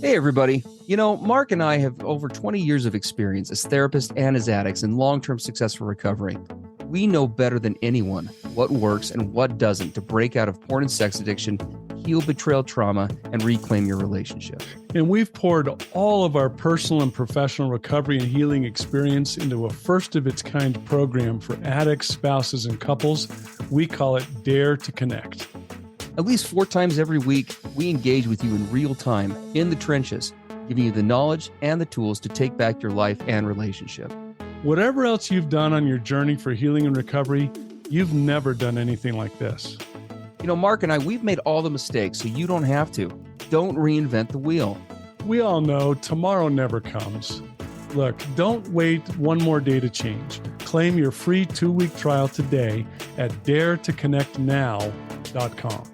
Hey, everybody. Mark and I have over 20 years of experience as therapists and as addicts in long-term successful recovery. We know better than anyone what works and what doesn't to break out of porn and sex addiction, heal betrayal trauma, and reclaim your relationship. And we've poured all of our personal and professional recovery and healing experience into a first-of-its-kind program for addicts, spouses, and couples. We call it Dare to Connect. At least 4 times every week, we engage with you in real time, in the trenches, giving you the knowledge and the tools to take back your life and relationship. Whatever else you've done on your journey for healing and recovery, you've never done anything like this. Mark and I, we've made all the mistakes, so you don't have to. Don't reinvent the wheel. We all know tomorrow never comes. Look, don't wait one more day to change. Claim your free 2-week trial today at daretoconnectnow.com.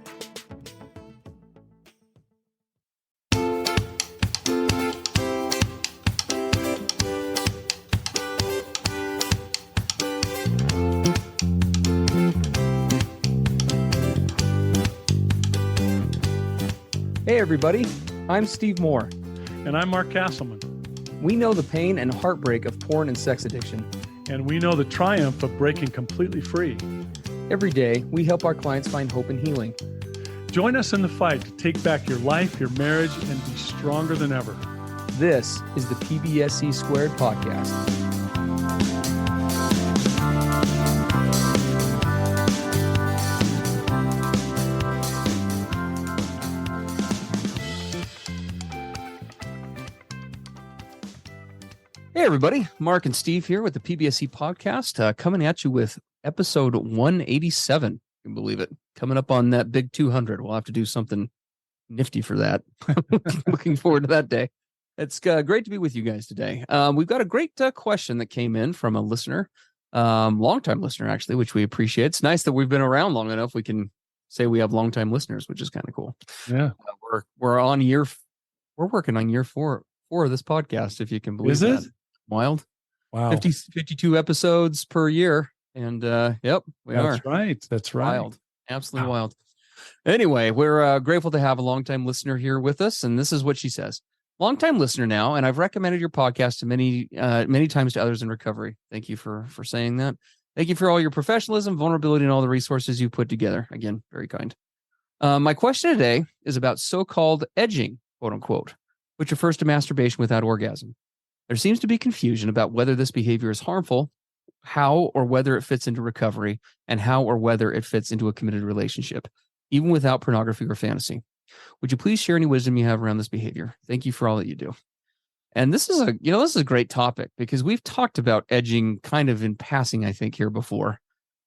Hey, everybody. I'm Steve Moore. And I'm Mark Castleman. We know the pain and heartbreak of porn and sex addiction. And we know the triumph of breaking completely free. Every day, we help our clients find hope and healing. Join us in the fight to take back your life, your marriage, and be stronger than ever. This is the PBSE Squared podcast. Hey, everybody. Mark and Steve here with the PBSE podcast, coming at you with episode 187. You can believe it. Coming up on that big 200. We'll have to do something nifty for that. Looking forward to that day. It's great to be with you guys today. We've got a great question that came in from a listener, longtime listener, actually, which we appreciate. It's nice that we've been around long enough. We can say we have longtime listeners, which is kind of cool. Yeah. We're working on year four of this podcast, if you can believe Is that. it? Wild. Wow. 52 episodes per year. And yep, we are. That's right. That's right. Wild. Absolutely wild. Anyway, we're grateful to have a longtime listener here with us. And this is what she says. Longtime listener now, and I've recommended your podcast to many times to others in recovery. Thank you for saying that. Thank you for all your professionalism, vulnerability, and all the resources you put together. Again, very kind. My question today is about so-called edging, quote unquote, which refers to masturbation without orgasm. There seems to be confusion about whether this behavior is harmful, how or whether it fits into recovery, and how or whether it fits into a committed relationship, even without pornography or fantasy. Would you please share any wisdom you have around this behavior? Thank you for all that you do. And this is a great topic because we've talked about edging kind of in passing, I think, here before.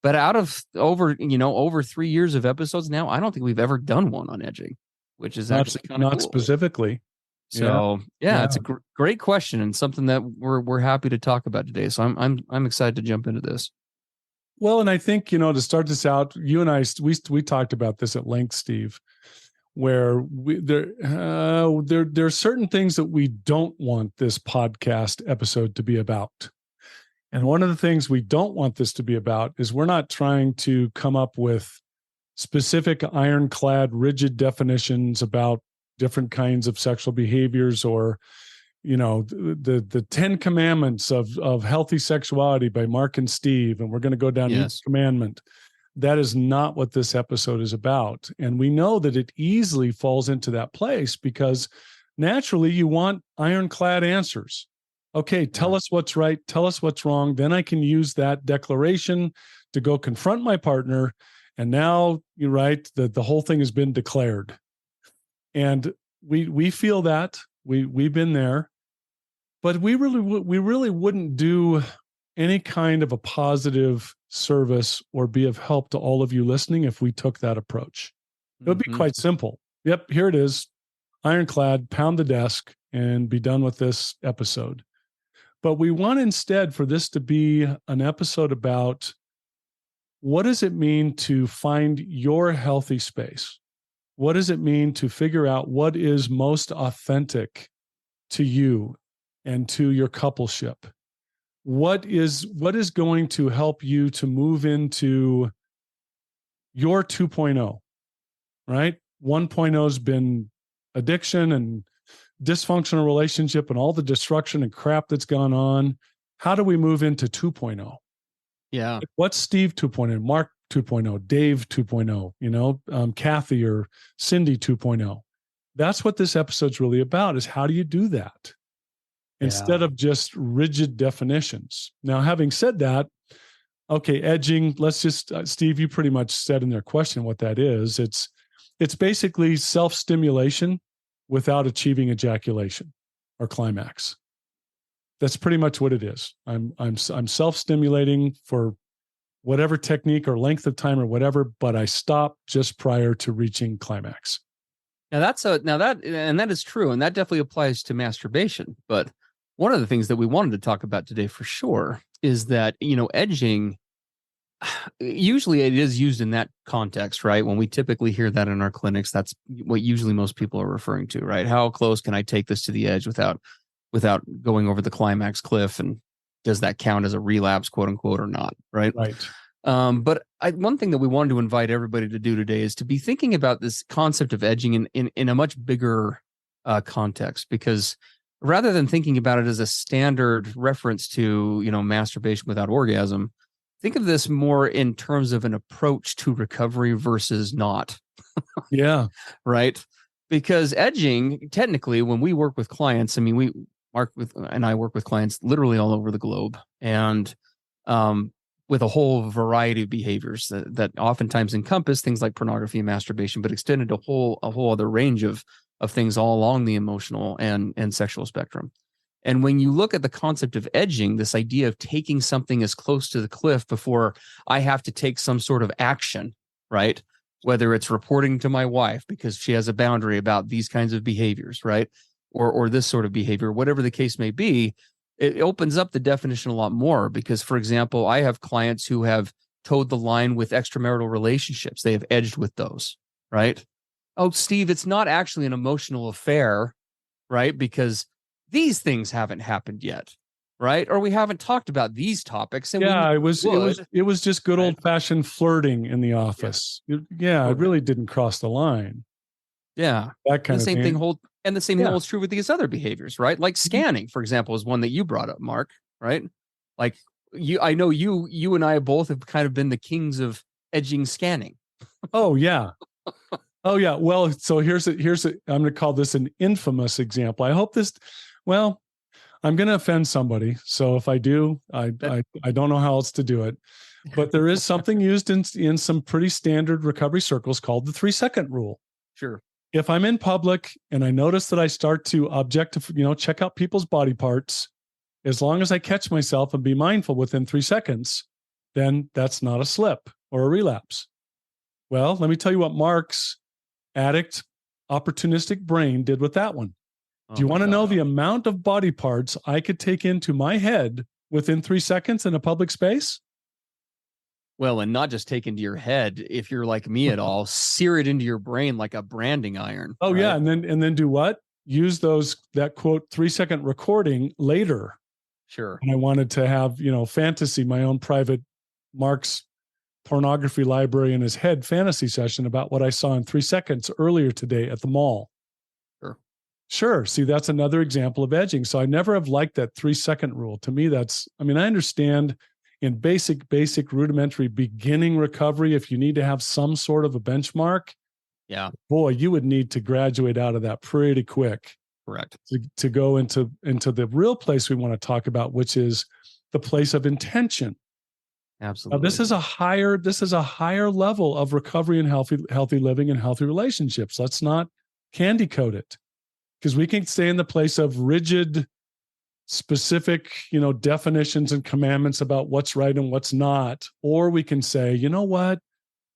But out of over 3 years of episodes now, I don't think we've ever done one on edging, which is actually kind of not cool. Specifically. So yeah, it's a great question and something that we're happy to talk about today. So I'm excited to jump into this. Well, and I think, to start this out, you and I, we talked about this at length, Steve, where there are certain things that we don't want this podcast episode to be about. And one of the things we don't want this to be about is we're not trying to come up with specific ironclad, rigid definitions about different kinds of sexual behaviors or, the 10 commandments of healthy sexuality by Mark and Steve. And we're going to go down each commandment. That is not what this episode is about. And we know that it easily falls into that place because naturally you want ironclad answers. Okay, tell us what's right. Tell us what's wrong. Then I can use that declaration to go confront my partner. And now you're right. The whole thing has been declared. And we feel that we've been there, but we really wouldn't do any kind of a positive service or be of help to all of you listening if we took that approach. It would be quite simple. Yep, here it is, ironclad, pound the desk, and be done with this episode. But we want instead for this to be an episode about what does it mean to find your healthy space? What does it mean to figure out what is most authentic to you and to your coupleship? What is going to help you to move into your 2.0, right? 1.0 has been addiction and dysfunctional relationship and all the destruction and crap that's gone on, how do we move into 2.0? Yeah. What's Steve 2.0, Mark 2.0, Dave 2.0, Kathy or Cindy 2.0? That's what this episode's really about, is how do you do that instead of just rigid definitions? Now, having said that, okay, edging, let's just, Steve, you pretty much said in their question what that is. It's basically self-stimulation without achieving ejaculation or climax. That's pretty much what it is. I'm self-stimulating for whatever technique or length of time or whatever, but I stop just prior to reaching climax. Now that is true, and that definitely applies to masturbation. But one of the things that we wanted to talk about today for sure is that, edging, usually it is used in that context, right? When we typically hear that in our clinics, that's what usually most people are referring to, right? How close can I take this to the edge without going over the climax cliff? And does that count as a relapse, quote unquote, or not? Right. Right. But one thing that we wanted to invite everybody to do today is to be thinking about this concept of edging in a much bigger context, because rather than thinking about it as a standard reference to, masturbation without orgasm, think of this more in terms of an approach to recovery versus not. Yeah. Right. Because edging, technically, when we work with clients, I mean, Mark and I work with clients literally all over the globe, and with a whole variety of behaviors that oftentimes encompass things like pornography and masturbation, but extended to a whole other range of things all along the emotional and sexual spectrum. And when you look at the concept of edging, this idea of taking something as close to the cliff before I have to take some sort of action, right? Whether it's reporting to my wife because she has a boundary about these kinds of behaviors, right? Or this sort of behavior, whatever the case may be, it opens up the definition a lot more. Because, for example, I have clients who have towed the line with extramarital relationships. They have edged with those, right? Oh, Steve, it's not actually an emotional affair, right? Because these things haven't happened yet, right? Or we haven't talked about these topics. And it was just good old fashioned flirting in the office. Yeah, it really didn't cross the line. Yeah, that kind of same thing. The same thing holds true with these other behaviors, right? Like scanning, for example, is one that you brought up, Mark. Right? Like I know you and I both have kind of been the kings of edging scanning. Oh yeah. Oh yeah. Well, so here's I'm going to call this an infamous example. I hope this. Well, I'm going to offend somebody. So if I do, I don't know how else to do it. But there is something used in some pretty standard recovery circles called the 3-second rule. Sure. If I'm in public and I notice that I start to check out people's body parts, as long as I catch myself and be mindful within 3 seconds, then that's not a slip or a relapse. Well, let me tell you what Mark's addict, opportunistic brain did with that one. Do you want to know the amount of body parts I could take into my head within 3 seconds in a public space? Well, and not just take into your head, if you're like me at all, sear it into your brain like a branding iron. Oh, right? Yeah. And then do what? Use that quote 3-second recording later. Sure. And I wanted to have, fantasy, my own private Mark's pornography library in his head fantasy session about what I saw in 3 seconds earlier today at the mall. Sure. See, that's another example of edging. So I never have liked that 3-second rule. To me, I understand in basic rudimentary beginning recovery, if you need to have some sort of a benchmark, boy, you would need to graduate out of that pretty quick. Correct. To go into the real place we want to talk about, which is the place of intention. Absolutely. Now, this is a higher level of recovery and healthy living and healthy relationships. Let's not candy coat it, because we can stay in the place of rigid, specific, definitions and commandments about what's right and what's not. Or we can say, you know what?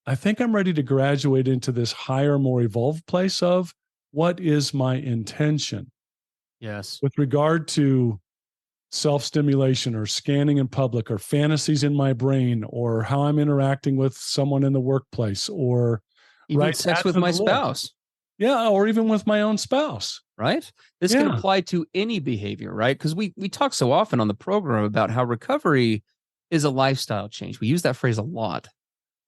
I think I'm ready to graduate into this higher, more evolved place of what is my intention? Yes. With regard to self-stimulation or scanning in public or fantasies in my brain or how I'm interacting with someone in the workplace or even sex with my spouse. Yeah, or even with my own spouse. Right? This can apply to any behavior, right? Because we talk so often on the program about how recovery is a lifestyle change. We use that phrase a lot.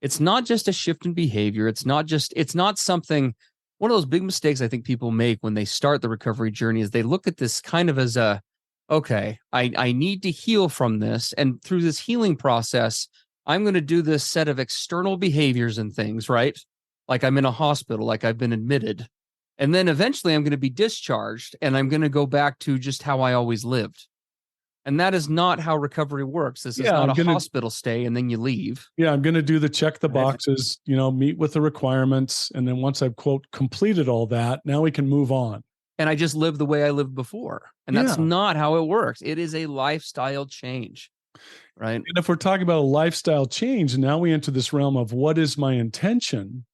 It's not just a shift in behavior. It's not something one of those big mistakes I think people make when they start the recovery journey is they look at this kind of as okay, I need to heal from this. And through this healing process, I'm going to do this set of external behaviors and things, right? Like I'm in a hospital, like I've been admitted. And then eventually I'm going to be discharged and I'm going to go back to just how I always lived. And that is not how recovery works. This is Yeah, not a hospital stay and then you leave. Yeah, I'm going to do the check the boxes, meet with the requirements. And then once I've, quote, completed all that, now we can move on. And I just live the way I lived before. And that's not how it works. It is a lifestyle change, right? And if we're talking about a lifestyle change, now we enter this realm of what is my intention?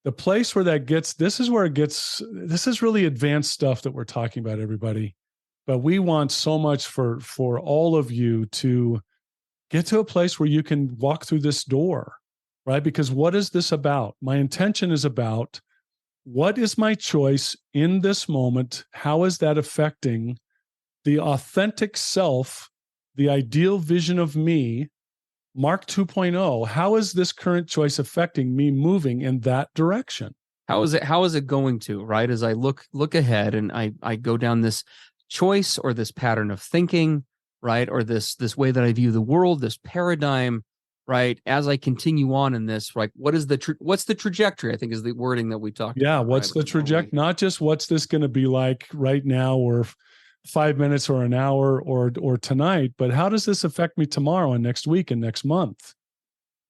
The place where that gets, this is really advanced stuff that we're talking about, everybody. But we want so much for all of you to get to a place where you can walk through this door, right? Because what is this about? My intention is about, what is my choice in this moment? How is that affecting the authentic self, the ideal vision of me, Mark 2.0? How is this current choice affecting me moving in that direction? How is it going to, right? As I look ahead and I go down this choice or this pattern of thinking, right? Or this way that I view the world, this paradigm, right? As I continue on in this, right? What's the trajectory? I think is the wording that we talked about. Yeah, what's the trajectory? Not just what's this going to be like right now or 5 minutes or an hour or tonight, but how does this affect me tomorrow and next week and next month?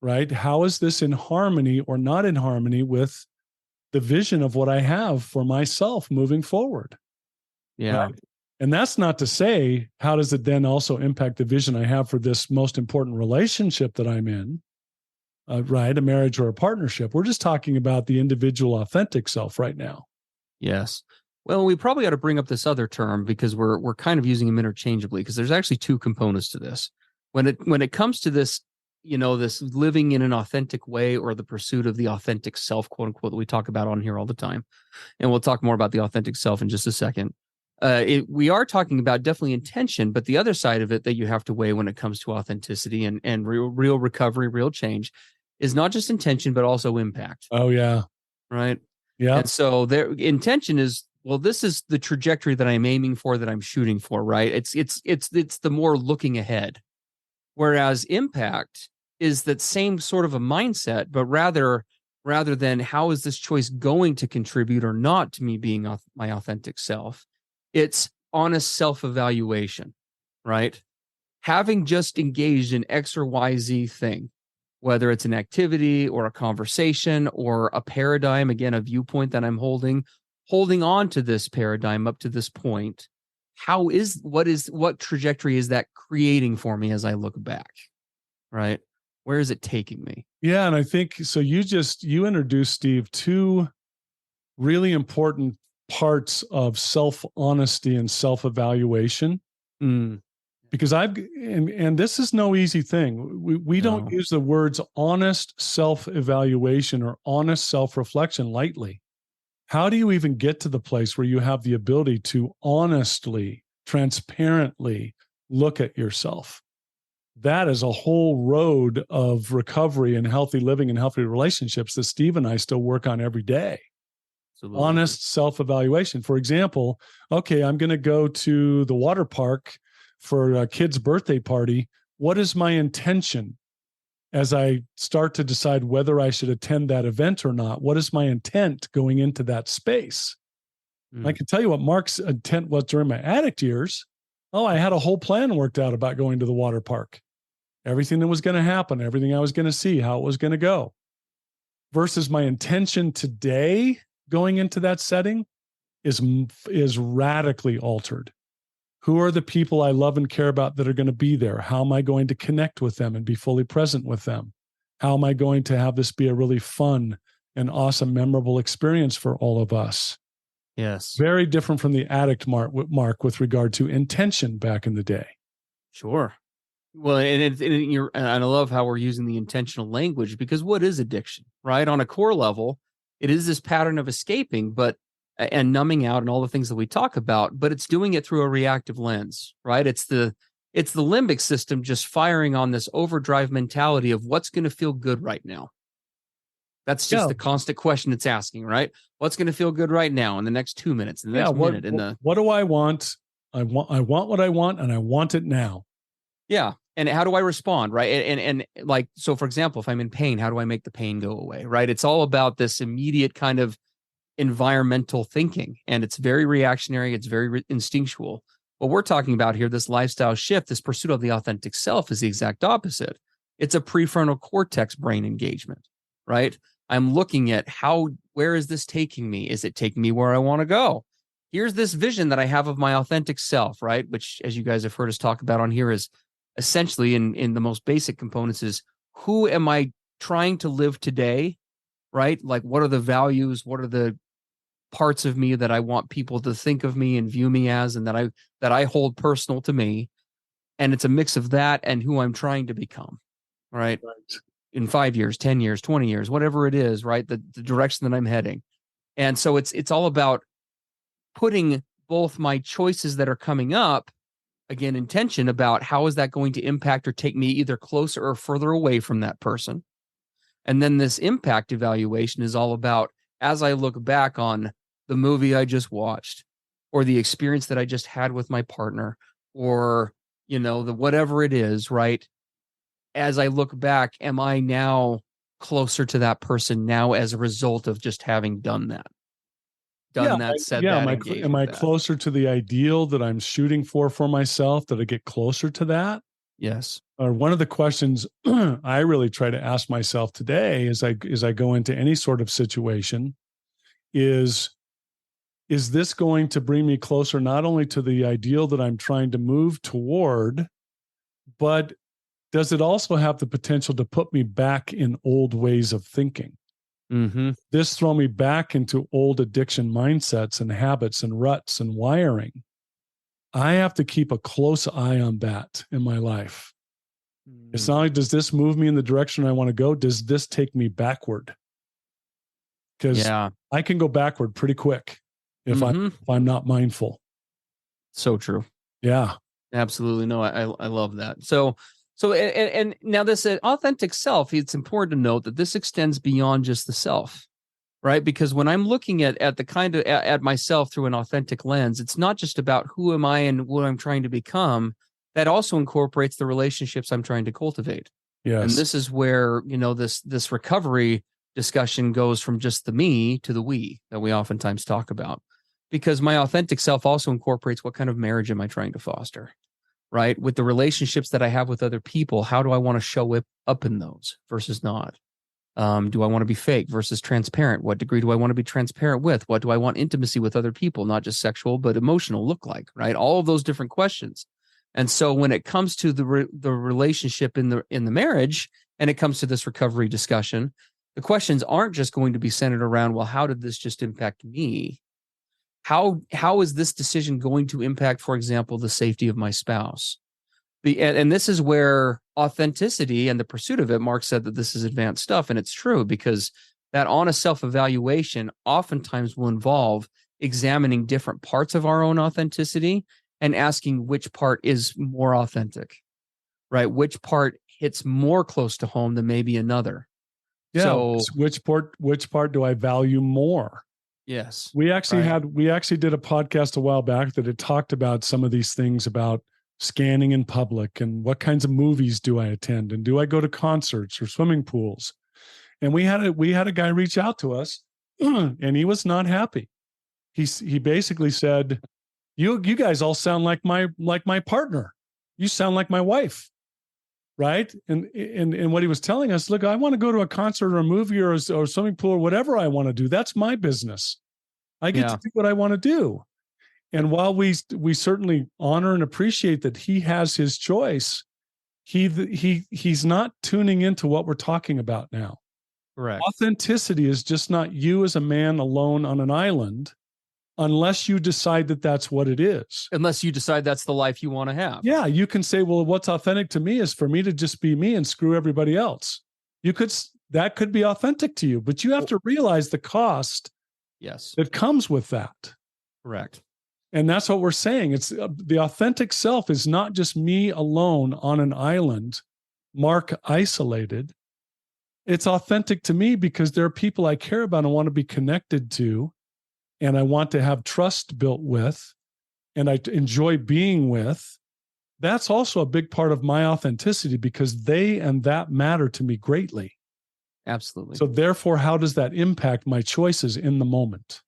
Right? How is this in harmony or not in harmony with the vision of what I have for myself moving forward? Yeah. Right? And that's not to say, how does it then also impact the vision I have for this most important relationship that I'm in, right? A marriage or a partnership. We're just talking about the individual authentic self right now. Yes. Well, we probably ought to bring up this other term because we're kind of using them interchangeably because there's actually two components to this. When it comes to this, this living in an authentic way or the pursuit of the authentic self, quote unquote, that we talk about on here all the time. And we'll talk more about the authentic self in just a second. We are talking about definitely intention, but the other side of it that you have to weigh when it comes to authenticity and real recovery, real change is not just intention, but also impact. Oh, yeah. Right. Yeah. And so their intention is, well, this is the trajectory that I'm aiming for, that I'm shooting for, right? It's the more looking ahead. Whereas impact is that same sort of a mindset, but rather than how is this choice going to contribute or not to me being my authentic self, it's honest self-evaluation, right? Having just engaged in X or Y-Z thing, whether it's an activity or a conversation or a paradigm, again, a viewpoint that I'm holding on to this paradigm up to this point, what trajectory is that creating for me as I look back, right? Where is it taking me? Yeah. And I think, so you introduced, Steve, two really important parts of self-honesty and self-evaluation. Because and this is no easy thing. We don't use the words honest self-evaluation or honest self-reflection lightly. How do you even get to the place where you have the ability to honestly, transparently look at yourself? That is a whole road of recovery and healthy living and healthy relationships that Steve and I still work on every day. Absolutely. Honest self-evaluation. For example, okay, I'm going to go to the water park for a kid's birthday party. What is my intention as I start to decide whether I should attend that event or not? What is my intent going into that space? I can tell you what Mark's intent was during my addict years. Oh, I had a whole plan worked out about going to the water park. Everything that was going to happen, everything I was going to see, how it was going to go. Versus my intention today going into that setting is radically altered. Who are the people I love and care about that are going to be there? How am I going to connect with them and be fully present with them? How am I going to have this be a really fun and awesome, memorable experience for all of us? Yes. Very different from the addict Mark with regard to intention back in the day. Sure. Well, and I love how we're using the intentional language, because what is addiction, right? On a core level, it is this pattern of escaping, and numbing out and all the things that we talk about, but it's doing it through a reactive lens, right? It's the limbic system just firing on this overdrive mentality of what's going to feel good right now. That's just the constant question it's asking, right? What's going to feel good right now in the next 2 minutes, in the next minute, what do I want? I want what I want, and I want it now. Yeah. And how do I respond? Right. And like, so for example, if I'm in pain, how do I make the pain go away? Right. It's all about this immediate kind of environmental thinking, and it's very reactionary. It's very instinctual. What we're talking about here, this lifestyle shift, this pursuit of the authentic self, is the exact opposite. It's a prefrontal cortex brain engagement, right? I'm looking at where is this taking me? Is it taking me where I want to go? Here's this vision that I have of my authentic self, right? Which, as you guys have heard us talk about on here, is essentially in the most basic components is, who am I trying to live today, right? Like, what are the values? What are the parts of me that I want people to think of me and view me as, and that I hold personal to me? And it's a mix of that and who I'm trying to become, right? In 5 years, 10 years, 20 years, whatever it is, right? The direction that I'm heading. And so it's all about putting both my choices that are coming up, again, intention about how is that going to impact or take me either closer or further away from that person. And then this impact evaluation is all about, as I look back on the movie I just watched, or the experience that I just had with my partner, or, the whatever it is, right? As I look back, am I now closer to that person now as a result of just having done that? Am I closer to the ideal that I'm shooting for myself? Did I get closer to that? Yes. Or one of the questions I really try to ask myself today as I go into any sort of situation is this going to bring me closer not only to the ideal that I'm trying to move toward, but does it also have the potential to put me back in old ways of thinking? Mm-hmm. This throw me back into old addiction mindsets and habits and ruts and wiring. I have to keep a close eye on that in my life. It's not like, does this move me in the direction I want to go? Does this take me backward? Because I can go backward pretty quick if I'm not mindful. So true. Yeah, absolutely. No, I love that. So and now this authentic self, it's important to note that this extends beyond just the self, right? Because when I'm looking at the kind of at myself through an authentic lens, it's not just about who am I and what I'm trying to become. That also incorporates the relationships I'm trying to cultivate. Yes. And this is where, this recovery discussion goes from just the me to the we that we oftentimes talk about. Because my authentic self also incorporates what kind of marriage am I trying to foster, right? With the relationships that I have with other people, how do I want to show up in those versus not? Do I want to be fake versus transparent? What degree do I want to be transparent with? What do I want intimacy with other people, not just sexual, but emotional look like, right? All of those different questions. And so when it comes to the relationship in the marriage, and it comes to this recovery discussion, the questions aren't just going to be centered around, well, how did this just impact me? How is this decision going to impact, for example, the safety of my spouse? And this is where authenticity and the pursuit of it, Mark said that this is advanced stuff, and it's true, because that honest self-evaluation oftentimes will involve examining different parts of our own authenticity and asking which part is more authentic, right? Which part hits more close to home than maybe another. Yeah. So which part do I value more? Yes. We actually did a podcast a while back that had talked about some of these things about scanning in public and what kinds of movies do I attend and do I go to concerts or swimming pools? And we had a guy reach out to us and he was not happy. He basically said, You guys all sound like my partner. You sound like my wife, right? And what he was telling us, look, I want to go to a concert or a movie or swimming pool or whatever I want to do. That's my business. I get to do what I want to do. And while we certainly honor and appreciate that he has his choice, he's not tuning into what we're talking about now. Correct. Authenticity is just not you as a man alone on an island, unless you decide that that's what it is. Unless you decide that's the life you want to have. Yeah, you can say, well, what's authentic to me is for me to just be me and screw everybody else. That could be authentic to you, but you have to realize the cost that comes with that. Correct. And that's what we're saying. It's the authentic self is not just me alone on an island, Mark isolated. It's authentic to me because there are people I care about and want to be connected to, and I want to have trust built with, and I enjoy being with. That's also a big part of my authenticity because they and that matter to me greatly. Absolutely. So therefore, how does that impact my choices in the moment?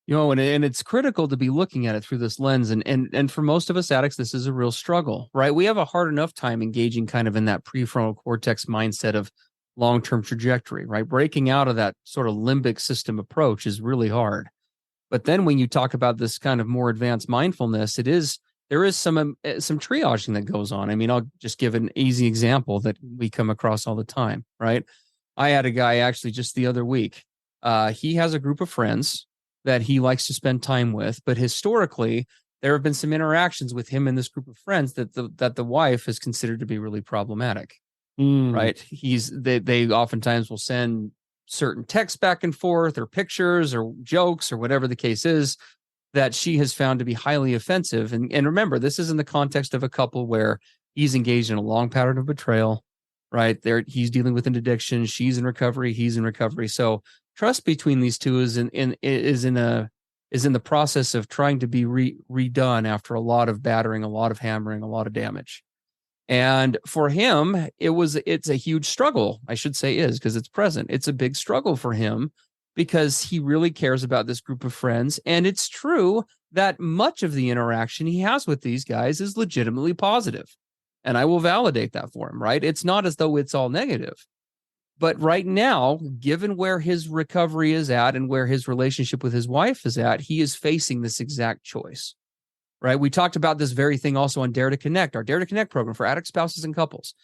And it's critical to be looking at it through this lens. And for most of us addicts, this is a real struggle, right? We have a hard enough time engaging kind of in that prefrontal cortex mindset of long-term trajectory, right? Breaking out of that sort of limbic system approach is really hard. But then when you talk about this kind of more advanced mindfulness, there is some triaging that goes on. I mean, I'll just give an easy example that we come across all the time, right? I had a guy actually just the other week. He has a group of friends that he likes to spend time with, but historically, there have been some interactions with him and this group of friends that the wife has considered to be really problematic. Right? They oftentimes will send certain texts back and forth, or pictures, or jokes, or whatever the case is, that she has found to be highly offensive. And remember, this is in the context of a couple where he's engaged in a long pattern of betrayal. Right there, he's dealing with an addiction. She's in recovery. He's in recovery. So trust between these two is in the process of trying to be redone after a lot of battering, a lot of hammering, a lot of damage. And for him, it's a huge struggle. I should say because it's present. It's a big struggle for him because he really cares about this group of friends. And it's true that much of the interaction he has with these guys is legitimately positive. And I will validate that for him, right? It's not as though it's all negative. But right now, given where his recovery is at and where his relationship with his wife is at, he is facing this exact choice, right? We talked about this very thing also on Dare to Connect, our Dare to Connect program for addict spouses and couples,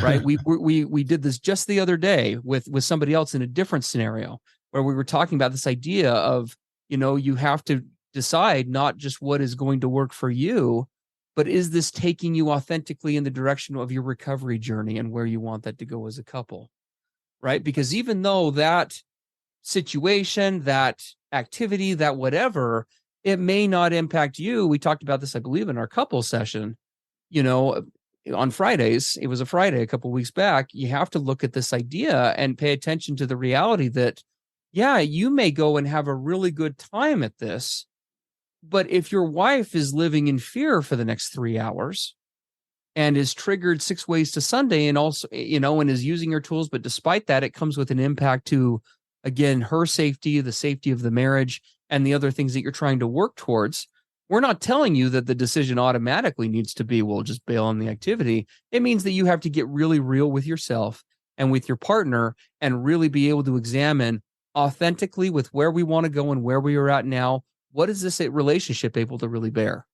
right? we did this just the other day with somebody else in a different scenario where we were talking about this idea of, you have to decide not just what is going to work for you, but is this taking you authentically in the direction of your recovery journey and where you want that to go as a couple, right? Because even though that situation, that activity, that whatever, it may not impact you. We talked about this, I believe, in our couple session, on Fridays. It was a Friday a couple of weeks back. You have to look at this idea and pay attention to the reality that, yeah, you may go and have a really good time at this, but if your wife is living in fear for the next 3 hours and is triggered 6 ways to Sunday and also, and is using her tools, but despite that, it comes with an impact to, again, her safety, the safety of the marriage, and the other things that you're trying to work towards. We're not telling you that the decision automatically needs to be, well, just bail on the activity. It means that you have to get really real with yourself and with your partner and really be able to examine authentically with where we want to go and where we are at now. What is this relationship able to really bear?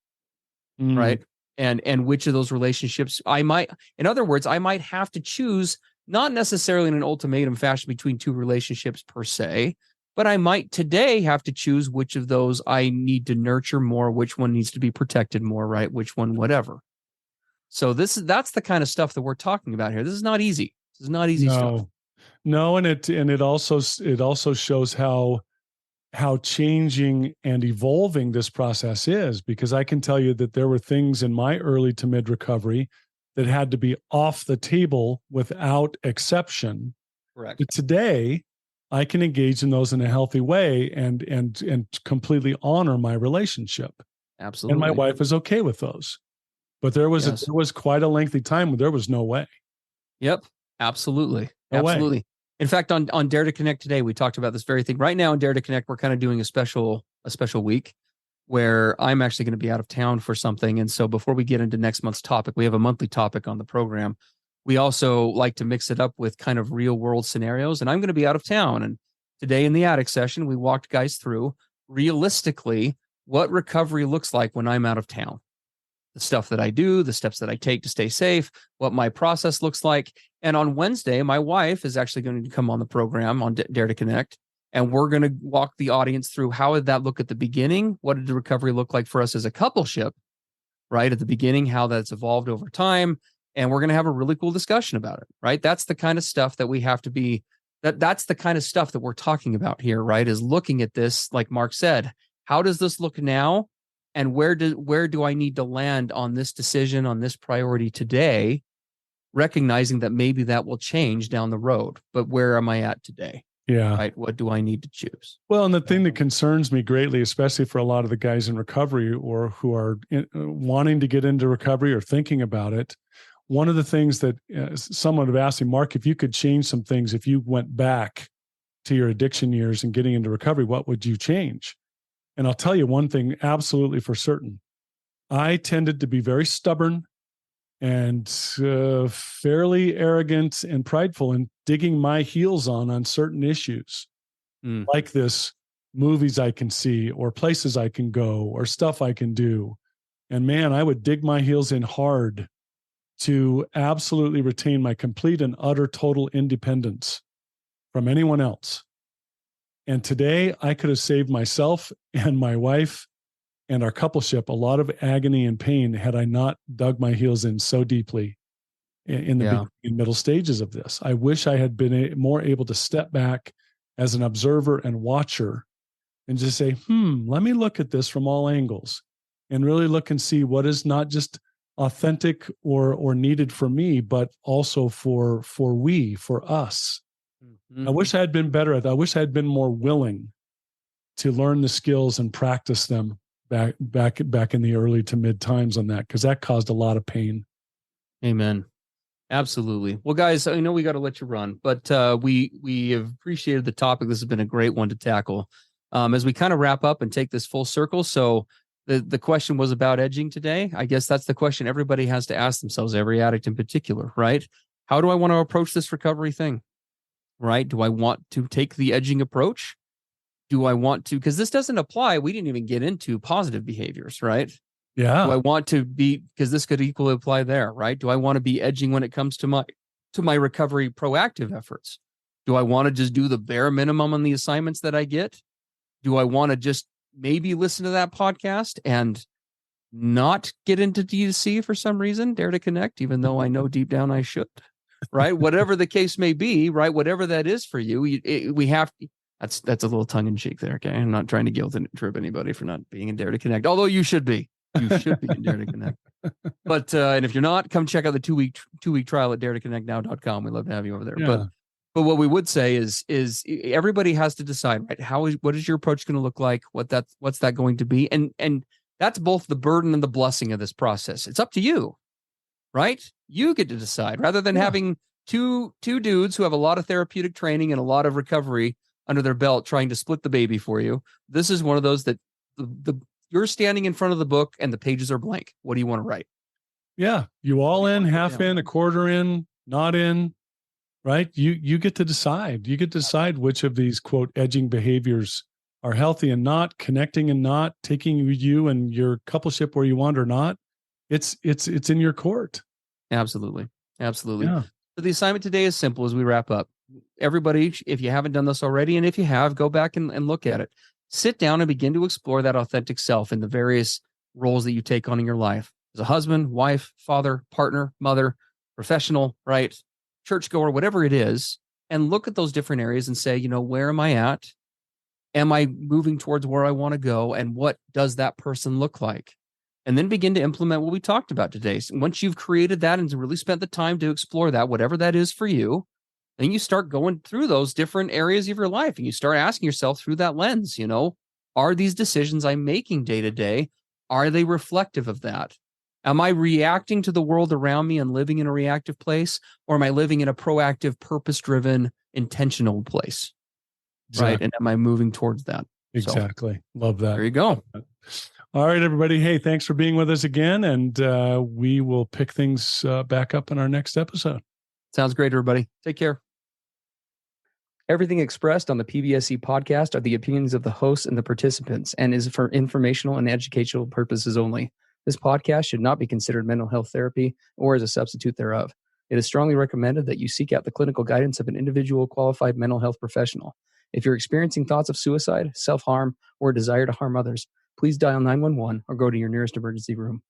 Right. And which of those relationships in other words, I might have to choose, not necessarily in an ultimatum fashion between two relationships per se, but I might today have to choose which of those I need to nurture more, which one needs to be protected more, right? Which one, whatever. So that's the kind of stuff that we're talking about here. This is not easy. This is not easy stuff. No, and it also shows how changing and evolving this process is, because I can tell you that there were things in my early to mid recovery that had to be off the table without exception. Correct. But today, I can engage in those in a healthy way and completely honor my relationship. Absolutely. And my wife is okay with those. But there was quite a lengthy time where there was no way. Yep. Absolutely. No Absolutely. way. In fact, on Dare to Connect today, we talked about this very thing. Right now in Dare to Connect, we're kind of doing a special week where I'm actually going to be out of town for something. And so before we get into next month's topic, we have a monthly topic on the program. We also like to mix it up with kind of real world scenarios. And I'm going to be out of town. And today in the addict session, we walked guys through realistically what recovery looks like when I'm out of town. The stuff that I do, the steps that I take to stay safe, what my process looks like. And on Wednesday, my wife is actually going to come on the program on Dare to Connect. And we're going to walk the audience through how did that look at the beginning? What did the recovery look like for us as a coupleship, right? At the beginning, how that's evolved over time. And we're going to have a really cool discussion about it, right? That's the kind of stuff that we have to be, that's the kind of stuff that we're talking about here, right? Is looking at this, like Mark said, how does this look now? And where do I need to land on this decision, on this priority today recognizing that maybe that will change down the road. But where am I at today? Yeah. Right? What do I need to choose? Well, and the thing that concerns me greatly, especially for a lot of the guys in recovery or who are wanting to get into recovery or thinking about it, one of the things that someone have asked me, Mark, if you could change some things, if you went back to your addiction years and getting into recovery, what would you change? And I'll tell you one thing absolutely for certain. I tended to be very stubborn and fairly arrogant and prideful in digging my heels on certain issues, like this movies I can see or places I can go or stuff I can do. And man, I would dig my heels in hard to absolutely retain my complete and utter total independence from anyone else. And today I could have saved myself and my wife and our coupleship a lot of agony and pain had I not dug my heels in so deeply in the beginning and middle stages of this. I wish I had been more able to step back as an observer and watcher and just say, let me look at this from all angles and really look and see what is not just authentic or needed for me, but also for us. Mm-hmm. I wish I had been better at that. I wish I had been more willing to learn the skills and practice them back in the early to mid times on that, because that caused a lot of pain. Amen. Absolutely. Well, guys, I know we got to let you run, but we have appreciated the topic. This has been a great one to tackle. As we kind of wrap up and take this full circle. So the question was about edging today. I guess that's the question everybody has to ask themselves, every addict in particular, right? How do I want to approach this recovery thing? Right? Do I want to take the edging approach? Do I want to, because this doesn't apply. We didn't even get into positive behaviors, right? Yeah. Do I want to be, because this could equally apply there, right? Do I want to be edging when it comes to my recovery proactive efforts? Do I want to just do the bare minimum on the assignments that I get? Do I want to just maybe listen to that podcast and not get into D2C for some reason, Dare to Connect, even though I know deep down I should, right? Whatever the case may be, right? Whatever that is for you, we have to. That's a little tongue in cheek there. Okay. I'm not trying to guilt and trip anybody for not being in Dare to Connect, although you should be. You should be in Dare to Connect. But and if you're not, come check out the 2-week trial at daretoconnectnow.com. We'd love to have you over there. Yeah. But what we would say is everybody has to decide, right? What is your approach going to look like? What's that going to be? And that's both the burden and the blessing of this process. It's up to you, right? You get to decide, rather than having two dudes who have a lot of therapeutic training and a lot of recovery under their belt trying to split the baby for you. This is one of those that you're standing in front of the book and the pages are blank. What do you want to write? Yeah. You all in, half in, a quarter in, not in, right? You get to decide. You get to decide which of these, quote, edging behaviors are healthy and not, connecting and not, taking you and your coupleship where you want or not. It's in your court. Absolutely. Absolutely. Yeah. So the assignment today is simple as we wrap up. Everybody, if you haven't done this already, and if you have, go back and look at it. Sit down and begin to explore that authentic self in the various roles that you take on in your life as a husband, wife, father, partner, mother, professional, right? Churchgoer, whatever it is, and look at those different areas and say, where am I at? Am I moving towards where I want to go? And what does that person look like? And then begin to implement what we talked about today. So once you've created that and really spent the time to explore that, whatever that is for you, then you start going through those different areas of your life and you start asking yourself through that lens, are these decisions I'm making day to day, are they reflective of that? Am I reacting to the world around me and living in a reactive place, or am I living in a proactive, purpose-driven, intentional place? Exactly. Right. And am I moving towards that? Exactly. So, love that. There you go. All right, everybody. Hey, thanks for being with us again. And we will pick things back up in our next episode. Sounds great, everybody. Take care. Everything expressed on the PBSE podcast are the opinions of the hosts and the participants and is for informational and educational purposes only. This podcast should not be considered mental health therapy or as a substitute thereof. It is strongly recommended that you seek out the clinical guidance of an individual qualified mental health professional. If you're experiencing thoughts of suicide, self-harm, or a desire to harm others, please dial 911 or go to your nearest emergency room.